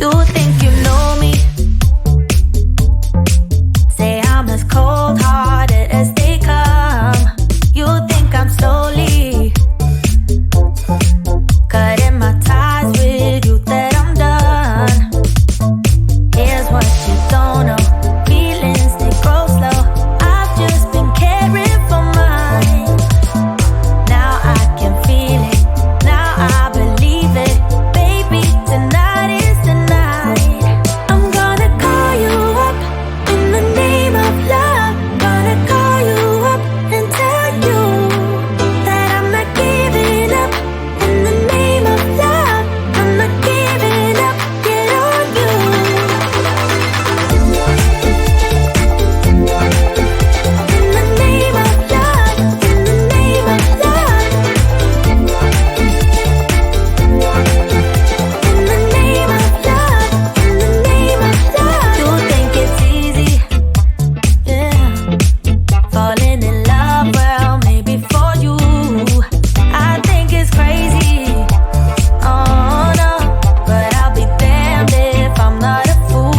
You think you know me? Say I'm as cold-hearted as they come. You think I'm slowly cutting my ties with you, that I'm done. Here's what you don't know. Feelings, they grow slow. I've just been caring for mine. Now I can feel it. Now I believe it. Baby, tonight is the night. I'm gonna call you up in the name of love. Gonna call you up and tell you that I'm not giving up. In the name of love, I'm not giving up. Get on you. In the name of love, in the name of love. In the name of love, in the name of love. You think it's easy, yeah, falling in love, well, maybe for you. I think it's crazy, oh no, but I'll be damned if I'm not a fool.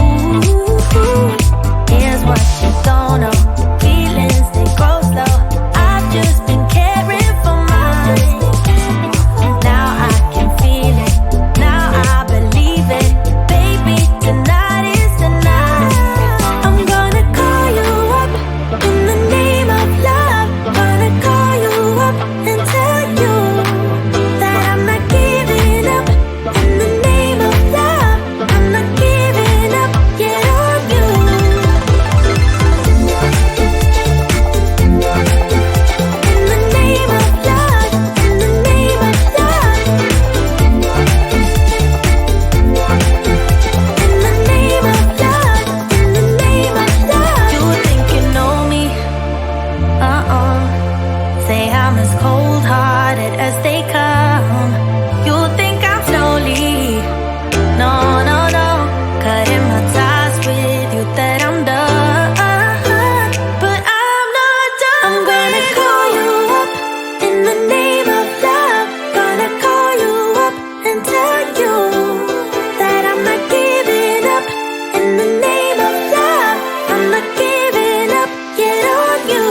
Here's what you don't know. Feelings, they grow slow. I've just been caring for mine. Now I can feel it. Now I believe it. Baby, tonight is the night. I'm gonna call you up in the name of love. Gonna call you up and tell you that I'm not giving up. In the name of love, I'm not giving up. Get on you. In the name of love, in the name of love. In the name of love, in the name of love. You think you know me? Say I'm as cold-hearted as they come. You think I'm slowly, no, no, no, cutting my ties with you, that I'm done. But I'm not done. I'm gonna call you up in the name of love. Gonna call you up and tell you that I'm not giving up. In the name of love, I'm not giving up. Get on you.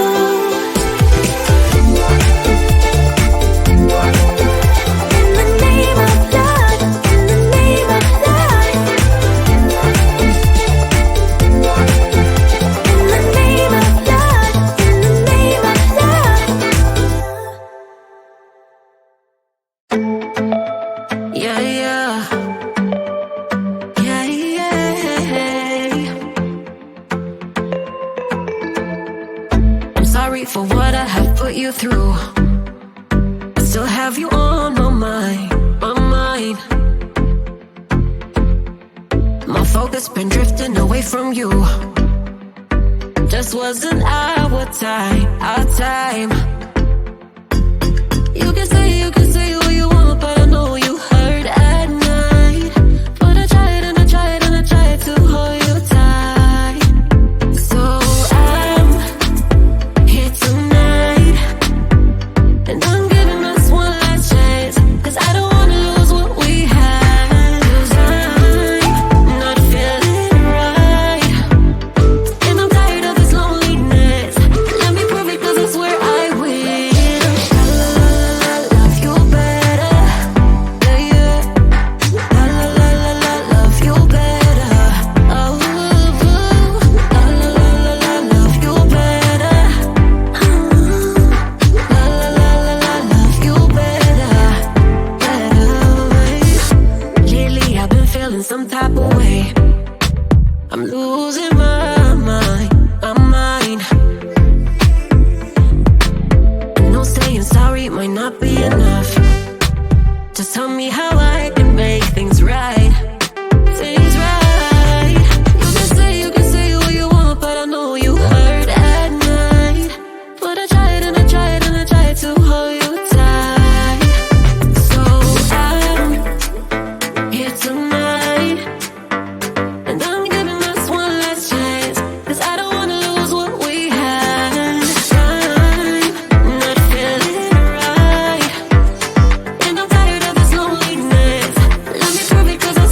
In the name of love, in the name of love. In the name of love, in the name of love. Yeah, yeah. Yeah, yeah. I'm sorry for what I have put you through. I still have you on my mind, my mind. My focus been drifting away from you. Just wasn't our time, our time. You can say what you want, but I know you hurt at night. But I tried and I tried and I tried to hold you tight. So I'm here tonight, and I'm giving us one last chance, 'cause I don't wanna lose what we had. 'Cause I'm not feeling right, and I'm tired of this loneliness. Let me prove it, 'cause I swear I will. Love you better, yeah, yeah. Love you better. Oh, love you better. Love you better, better. Lately I've been feeling some type of way. I'm losing my mind, my mind. I know saying sorry might not be enough. Just tell me how I can make things right. Things right. You can say what you want, but I know you hurt at night. But I tried and I tried and I tried to hold you tight. So I'm here tonight, and I'm giving us one last chance, 'cause I don't wanna lose what we had. I'm not feeling right, and I'm tired of this loneliness. Let me prove it, 'cause I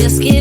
your skin.